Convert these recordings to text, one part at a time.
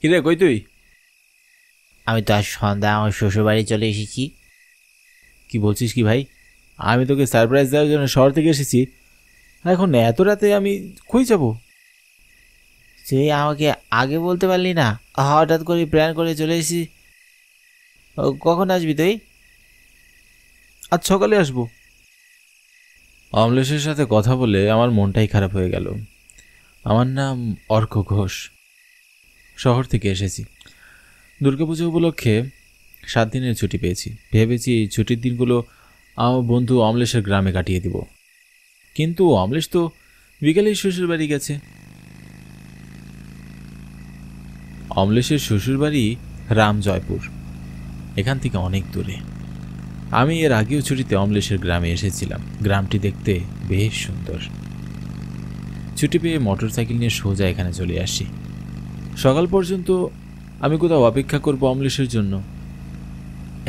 কিরে কই তুই? আমি তো আজ সন্ধ্যা আমার শ্বশুরবাড়ি চলে এসেছি। কি বলছিস কি ভাই? আমি তোকে সারপ্রাইজ দেওয়ার জন্য শহর থেকে এসেছি, এখন এত রাতে আমি কই যাব? তুই আমাকে আগে বলতে পারলি না? হঠাৎ করে প্ল্যান করে চলে এসেছি। কখন আসবি তুই? আজ সকালে আসবো। অমলেশের সাথে কথা বলে আমার মনটাই খারাপ হয়ে গেল। আমার নাম অর্ক ঘোষ, শহর থেকে এসেছি। দুর্গাপুজো উপলক্ষে 7 দিনের ছুটি পেয়েছি। ভেবেছি ছুটির দিনগুলো আমার বন্ধু অমলেশের গ্রামে কাটিয়ে দিব, কিন্তু অমলেশ তো বিকেলেই শ্বশুর বাড়ি গেছে। অমলেশের শ্বশুরবাড়ি রামজয়পুর, এখান থেকে অনেক দূরে। আমি এর আগেও ছুটিতে অমলেশের গ্রামে এসেছিলাম। গ্রামটি দেখতে বেশ সুন্দর। ছুটি পেয়ে মোটরসাইকেল নিয়ে সোজা এখানে চলে আসি। সকাল পর্যন্ত আমি কোথাও অপেক্ষা করব অমলেশের জন্য।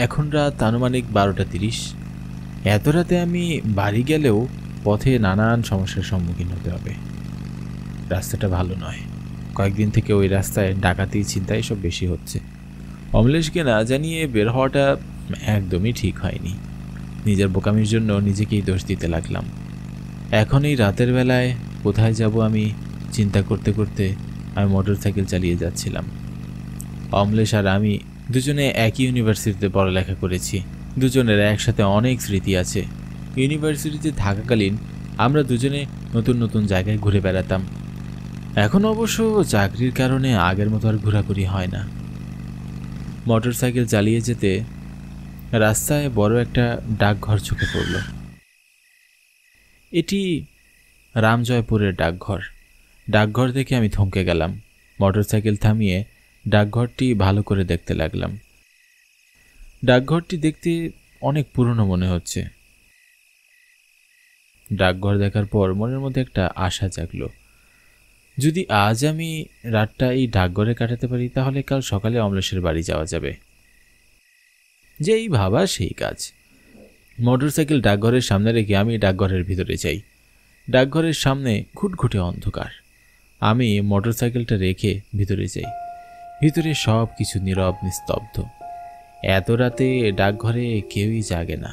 এখন রাত আনুমানিক 12টা 30। এত রাতে আমি বাড়ি গেলেও পথে নানান সমস্যার সম্মুখীন হতে হবে। রাস্তাটা ভালো নয়, কয়েকদিন থেকে ওই রাস্তায় ডাকাতি ছিনতাই সব বেশি হচ্ছে। অমলেশকে না জানিয়ে বের হওয়াটা একদমই ঠিক হয়নি। নিজের বোকামির জন্য নিজেকেই দোষ দিতে লাগলাম। এখন এই রাতের বেলায় কোথায় যাব আমি চিন্তা করতে করতে আমি মোটরসাইকেল চালিয়ে যাচ্ছিলাম। অমলেশ আর আমি দুজনে একই ইউনিভার্সিটিতে পড়ালেখা করেছি। দুজনের একসাথে অনেক স্মৃতি আছে। ইউনিভার্সিটিতে থাকাকালীন আমরা দুজনে নতুন নতুন জায়গায় ঘুরে বেড়াতাম। এখন অবশ্য চাকরির কারণে আগের মতো আর ঘোরাঘুরি হয় না। মোটরসাইকেল চালিয়ে যেতে রাস্তায় বড় একটা ডাকঘর চোখে পড়ল। এটি রামজয়পুরের ডাকঘর। ডাকঘর দেখে আমি থমকে গেলাম। মোটরসাইকেল থামিয়ে ডাকঘরটি ভালো করে দেখতে লাগলাম। ডাকঘরটি দেখতে অনেক পুরনো মনে হচ্ছে। ডাকঘর দেখার পর মনের মধ্যে একটা আশা জাগলো। যদি আজ আমি রাতটা এই ডাকঘরে কাটাতে পারি তাহলে কাল সকালে অমলেশের বাড়ি যাওয়া যাবে। যেই ভাবা সেই কাজ। মোটরসাইকেল ডাকঘরের সামনে রেখে আমি ডাকঘরের ভিতরে যাই। ডাকঘরের সামনে ঘুটঘুটে অন্ধকার। আমি মোটরসাইকেলটা রেখে ভিতরে যাই। ভিতরে সব কিছু নীরব নিস্তব্ধ। এত রাতে ডাকঘরে কেউই জাগে না,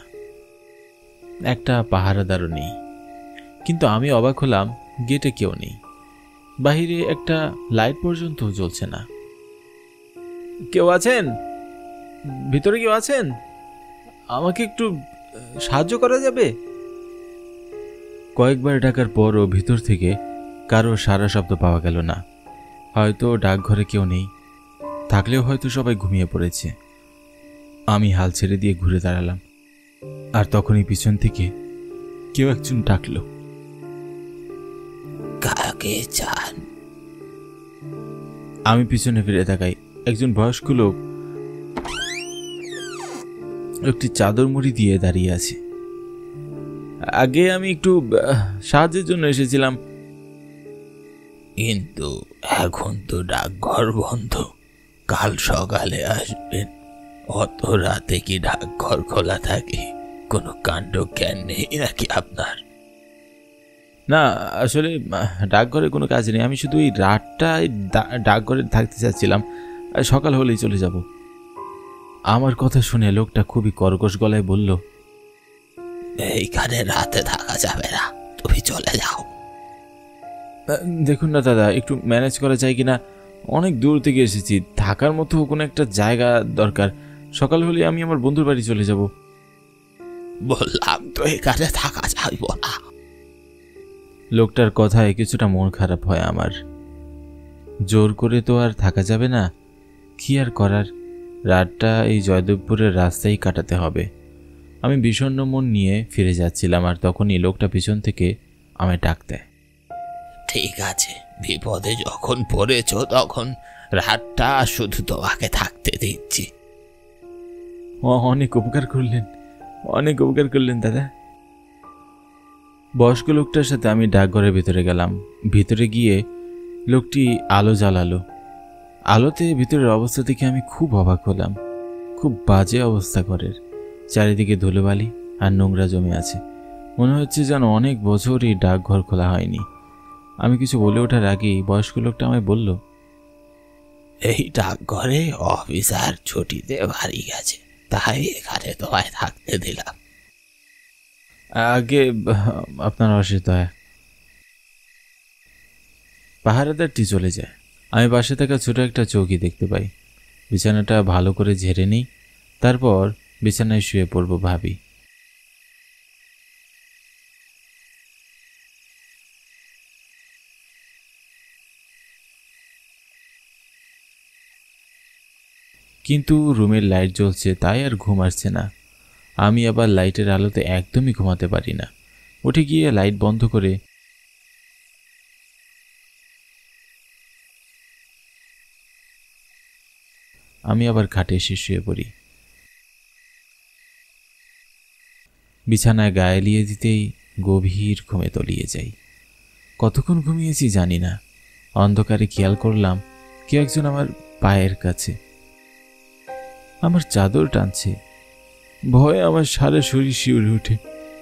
একটা পাহারাদারও নেই। কিন্তু আমি অবাক হলাম, গেটে কেউ নেই, বাহিরে একটা লাইট পর্যন্ত জ্বলছে না। কেউ আছেন? ভিতরে কেউ আছেন? আমাকে একটু সাহায্য করা যাবে? কয়েকবার ডাকার পরও ভিতর থেকে কারো সারা শব্দ পাওয়া গেল না। হয়তো ডাকঘরে কেউ নেই, থাকলেও হয়তো সবাই ঘুমিয়ে পড়েছে। আমি হাল ছেড়ে দিয়ে ঘুরে দাঁড়ালাম, আর তখনই পিছন থেকে কেউ একজন ডাকলো, কাকে চান? আমি পিছনে ফিরে তাকাই। একজন বয়স্ক লোক একটি চাদর মুড়ি দিয়ে দাঁড়িয়ে আছে। আগে আমি একটু সাহায্যের জন্য এসেছিলাম। কিন্তু এখন তো ডাকঘর বন্ধ, কাল সকালে আসবেন। অত রাতে কি ডাকঘর খোলা থাকে? কোনো কাণ্ড জ্ঞান নেই নাকি আপনার? না, আসলে ডাকঘরে কোনো কাজ নেই। আমি শুধু এই রাতটা ডাকঘরে থাকতে চাচ্ছিলাম, সকাল হলেই চলে যাব। আমার কথা শুনে লোকটা খুবই কর্কশ গলায় বলল, এইখানে রাতে থাকা যাবে না, তুমি চলে যাও। দেখুন না দাদা, একটু ম্যানেজ করা যায় কিনা? অনেক দূর থেকে এসেছি, থাকার মতো কোনো একটা জায়গা দরকার। সকাল হলে আমি আমার বন্ধুর বাড়ি চলে যাব। বললাম তো এখানে থাকা যাইব না। লোকটার কথায় কিছুটা মন খারাপ হয় আমার। জোর করে তো আর থাকা যাবে না, কি আর করার, রাতটা এই জয়দেবপুরের রাস্তায় কাটাতে হবে। আমি বিষণ্ণ মন নিয়ে ফিরে যাচ্ছিলাম, আর তখনই লোকটা পিছন থেকে আমায় ডাক দেয়। ঠিক আছে, বিপদে যখন পড়েছ তখন রাতটা শুধু তোমাকে থাকতে দিচ্ছি। অনেক উপকার করলেন, অনেক উপকার করলেন দাদা। বয়স্ক লোকটার সাথে আমি ডাকঘরের ভিতরে গেলাম। ভিতরে গিয়ে লোকটি আলো জ্বালালো। আলোতে ভিতরের অবস্থা দেখে আমি খুব অবাক হলাম। খুব বাজে অবস্থা ঘরের, চারিদিকে ধুলোবালি আর নোংরা জমে আছে। মনে হচ্ছে যেন অনেক বছর এই ডাকঘর খোলা হয়নি। আমি কিছু বলে ওঠার আগেই বয়স্ক লোকটা আমায় বলল, এই ডাকঘরে অফিসার ছুটিতে বাড়ি গেছে, তাই এখানে তোমায় থাকতে দিলাম। আগে আপনার অসুবিধা হয়। পাহারাদারটি চলে যায়। আমি পাশে থাকা ছোট একটা চৌকি দেখতে পাই। বিছানাটা ভালো করে ঝেড়ে নিই, তারপর বিছানায় শুয়ে পড়ব ভাবি। কিন্তু রুমের লাইট জ্বলছে, তাই আর ঘুম আসছে না। আমি আবার লাইটের আলোতে একদমই ঘুমাতে পারি না। উঠে গিয়ে লাইট বন্ধ করে আমি আবার খাটে এসে শুয়ে পড়ি। বিছানায় গায়ে লিয়ে দিতেই গভীর ঘুমে তলিয়ে যাই। কতক্ষণ ঘুমিয়েছি জানি না। অন্ধকারে খেয়াল করলাম কেউ একজন আমার পায়ের কাছে, আমার চাদর টানছে। ভয়ে আমার সারা শরীর শিউরে ওঠে।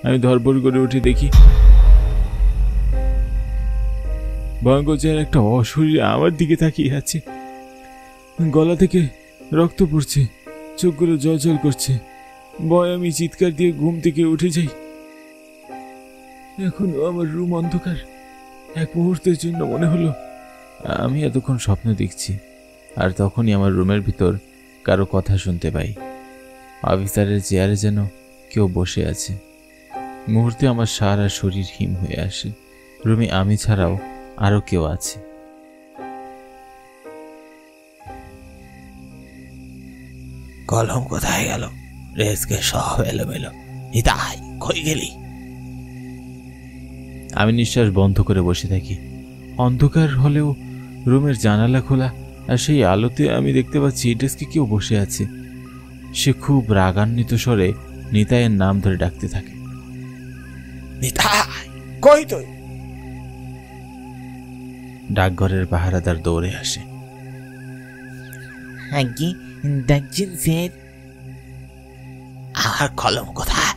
আমি ধরপড় করে উঠে দেখি ভয়ঙ্কর যেন একটা অশরীর আমার দিকে তাকিয়ে আছে। গলা থেকে রক্ত পড়ছে, চোখগুলো জল করছে। ভয় আমি চিৎকার দিয়ে ঘুম থেকে উঠে যাই। এখনো আমার রুম অন্ধকার। এক মুহূর্তের জন্য মনে হলো আমি এতক্ষণ স্বপ্ন দেখছি। আর তখনই আমার রুমের ভিতর কারো কথা শুনতে পাই। অফিসারের চেয়ারে যেন কেউ বসে আছে। মুহূর্তে আমার সারা শরীর হিম হয়ে আসে। রুমে আমি ছাড়াও আরো কেউ আছে। কলম কোথায় গেল? রেসকে সব এলোমেলো। নিতাই, কই গেলি? আমি নিঃশ্বাস বন্ধ করে বসে থাকি। অন্ধকার হলেও রুমের জানালা খোলা, আর সেই আলোতে আমি দেখতে পাচ্ছি ডেস্কে কেউ বসে আছে। সে খুব রাগান্বিত স্বরে নিতাইয়ের নাম ধরে ডাকতে থাকে। নিতাই, কই তুই? ডাকঘরের পাহারাদার দৌড়ে আসে। আগে ডাকছেন স্যার? আমার কলম কোথায়?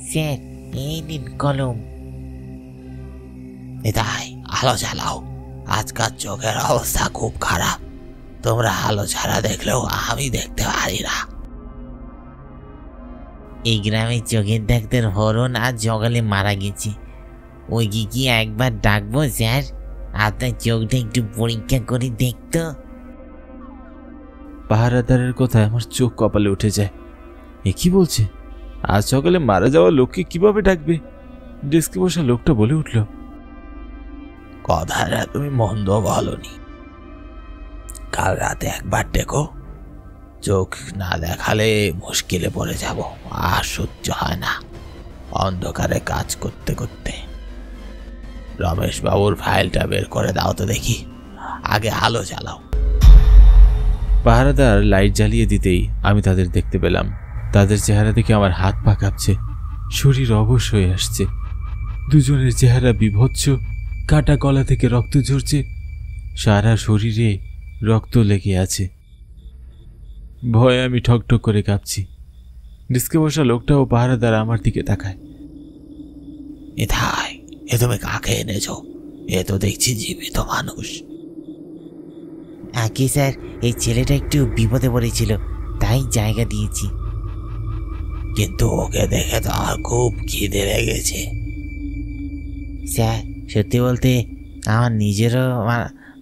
স্যার, এই নিন কলম। নিতাই, আলো জ্বালাও। আজকাল চোখের অবস্থা খুব খারাপ। তোমরা আলো ছাড়া দেখলেও আমি দেখতে পারি না। এই গ্রামে চোখের ডাক্তার হরণ আর জঙ্গলে মারা গেছে। ওই কি একবার ডাকবো স্যার? আপনার চোখটা একটু পরীক্ষা করে দেখতো। পাহারাদারের কথায় আমার চোখ কপালে উঠে যায়। এ কি বলছে? আজ সকালে মারা যাওয়া লোককে কিভাবে ডাকবে? ডেস্কে বসা লোকটা বলে উঠল, কথাটা তুমি মন্দ বলনি। কাল রাতে একবার ডেকো। চোখ না দেখালে মুশকিলে পড়ে যাব। আর সহ্য হয় না অন্ধকারে কাজ করতে করতে। রমেশ বাবুর ফাইলটা বের করে দাও তো দেখি। আগে আলো জ্বালাও। পাহারাদার লাইট জ্বালিয়ে দিতেই আমি তাদের দেখতে পেলাম। তাদের চেহারা দেখে আমার হাত পা কাঁপছে, শরীর অবশ হয়ে আসছে। দুজনের চেহারা বিভৎস, কাটা গলা থেকে রক্ত ঝরছে, সারা শরীরে রক্ত লেগে আছে। ভয়ে আমি ঠকঠক করে কাঁপছি। ডেস্কে বসা লোকটা ও পাহারাদার আমার দিকে তাকায়। নিতাই, এ তুমি কাকে এনেছো? এ তো দেখছি জীবিত মানুষ। আগে স্যার, এই ছেলেটা একটু বিপদে পড়েছিল, তাই জায়গা দিয়েছি। কিন্তু ওকে দেখে তো আমার খুব খিদে লেগেছে। স্যার, সত্যি বলতে আমার নিজেরও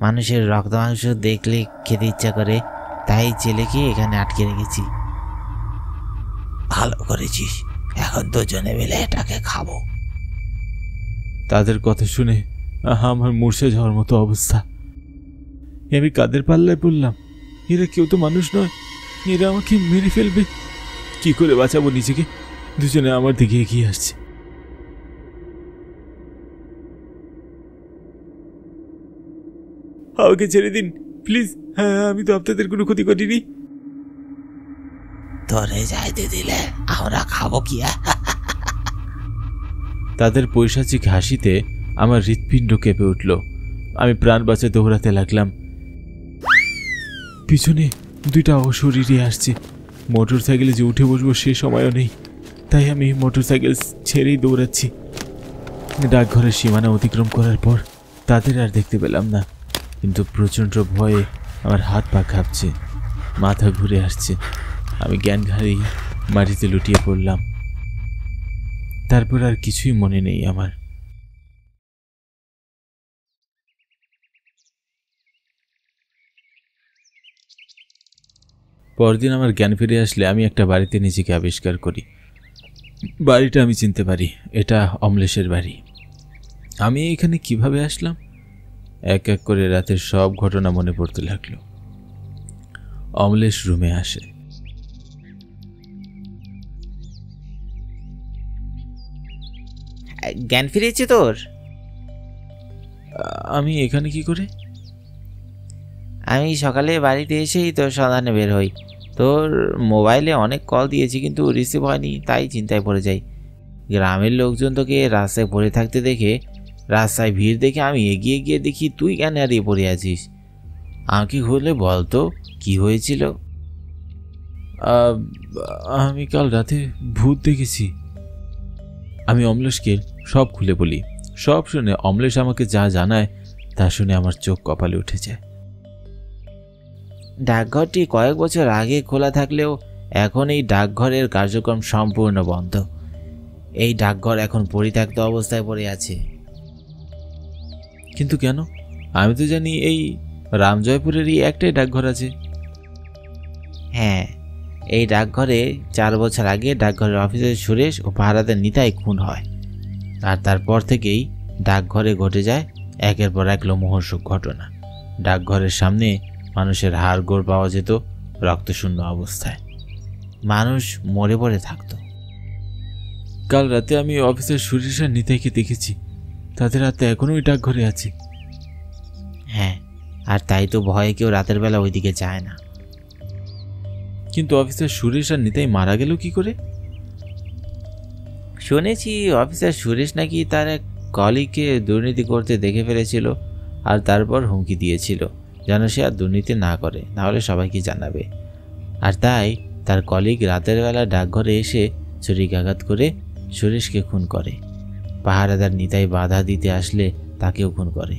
মানুষের রক্ত মাংস দেখলে খেতে ইচ্ছা করে, তাই ছেলেকে এখানে আটকে রেখেছি। ভালো করেছিস। এখন দুজনে মিলে এটাকে খাবো। তাদের কথা শুনে আমার মূর্ছা যাওয়ার মতো অবস্থা। আমি কাদের পাল্লায় পড়লাম? এরা কেউ তো মানুষ নয়, এরা আমাকে মেরে ফেলবে। কি করে বাঁচাবো নিজেকে? দুজনে আমার দিকে এগিয়ে আসছে। আমাকে ছেড়ে দিন প্লিজ। হ্যাঁ, আমি তো আপনাদের কোনো ক্ষতি করিনি। ধরে যাইতে দিলে আমরা খাবো কি? তাদের পৈশাচিক হাসিতে আমার হৃৎপিণ্ড কেঁপে উঠল। আমি প্রাণ বাঁচে দৌড়াতে লাগলাম। পিছনে দুইটা অশরীরী আসছে। মোটর সাইকেলে যে উঠে বসবো সে সময়ও নেই, তাই আমি মোটর সাইকেল ছেড়েই দৌড়াচ্ছি। ডাকঘরের সীমানা অতিক্রম করার পর তাদের আর দেখতে পেলাম না। কিন্তু প্রচণ্ড ভয়ে আমার হাত পা কাঁপছে, মাথা ঘুরে আসছে। আমি জ্ঞান হারিয়ে মাটিতে লুটিয়ে পড়লাম। তারপর আর কিছুই মনে নেই আমার। পরদিন আমার জ্ঞান ফিরে আসলে আমি একটা বাড়িতে নিজেকে আবিষ্কার করি। বাড়িটা আমি চিনতে পারি, এটা অমলেশের বাড়ি। আমি এখানে কিভাবে আসলাম? এক এক করে রাতের সব ঘটনা মনে পড়তে লাগলো। অমলেশ রুমে আসে। জ্ঞান ফিরেছে তোর? আমি এখানে কি করে? আমি সকালে বাড়িতে এসেই তোর সন্ধানে বের হই। তোর মোবাইলে অনেক কল দিয়েছি কিন্তু রিসিভ হয়নি, তাই চিন্তায় পড়ে যাই। গ্রামের লোকজন তোকে রাস্তায় পড়ে থাকতে দেখে, রাস্তায় ভিড় দেখে আমি এগিয়ে গিয়ে দেখি তুই কেন হারিয়ে পড়ে আছিস। আমাকে খুলে বলতো কি হয়েছিল? আমি কাল রাতে ভূত দেখেছি। আমি অমলেশকে সব খুলে বলি। সব শুনে অমলেশ আমাকে যা জানায় তা শুনে আমার চোখ কপালে উঠে যায়। ডাকঘরটি কয়েক বছর আগে খোলা থাকলেও এখন এই ডাকঘরের কার্যক্রম সম্পূর্ণ বন্ধ। এই ডাকঘর এখন পরিত্যক্ত অবস্থায় পড়ে আছে। কিন্তু কেন? আমি তো জানি এই রামজয়পুরেরই একটাই ডাকঘর আছে। হ্যাঁ, এই ডাকঘরে 4 বছর আগে ডাকঘরের অফিসের সুরেশ ও পাহারাদার নিতাই খুন হয়। আর তারপর থেকেই ডাকঘরে ঘটে যায় একের পর এক লোমহর্ষক ঘটনা। ডাকঘরের সামনে মানুষের হাড়গোড় পাওয়া যেত রক্তশূন্য অবস্থায়। মানুষ মরে পড়ে থাকতো। কাল রাতে আমি অফিসের সুরেশ আর নিতাইকে দেখেছি। তাদের হাতে এখনো ওই ডাকঘরে আছে। হ্যাঁ, আর তাই তো ভয়ে কেউ রাতের বেলা ওইদিকে যায় না। কিন্তু অফিসের সুরেশ আর নিতাই মারা গেল কি করে? শুনেছি অফিসার সুরেশ নাকি তার এক কলিগকে দুর্নীতি করতে দেখে ফেলেছিল, আর তারপর হুমকি দিয়েছিল যেন সে আর দুর্নীতি না করে, নাহলে সবাইকে জানাবে। আর তাই তার কলিগ রাতের বেলা ডাকঘরে এসে ছুরিকাঘাত করে সুরেশকে খুন করে। পাহারাদার নিতাই বাধা দিতে আসলে তাকেও খুন করে।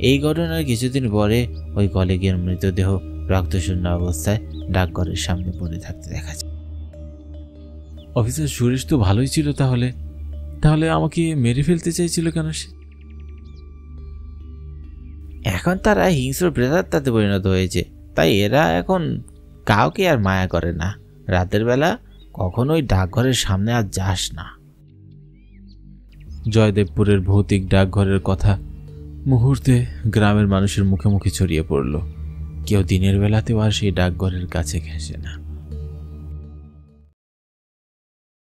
এই ঘটনার কিছুদিন পরে ওই কলিগের মৃতদেহ রক্তশূন্য অবস্থায় ডাকঘরের সামনে পড়ে থাকতে দেখা যায়। অফিসার সুরেশ তো ভালোই ছিল। তাহলে আমাকে মেরে ফেলতে চাইছিল কেন সে? এখন তারা হিংস্র প্রেতাত্মাতে পরিণত হয়েছে, তাই এরা এখন কাউকে আর মায়া করে না। রাতের বেলা কখনোই ডাকঘরের সামনে আর যাস না। জয়দেবপুরের ভৌতিক ডাকঘরের কথা মুহূর্তে গ্রামের মানুষের মুখে মুখে ছড়িয়ে পড়ল। কেউ দিনের বেলাতেও আর সেই ডাকঘরের কাছে ঘেঁষে না।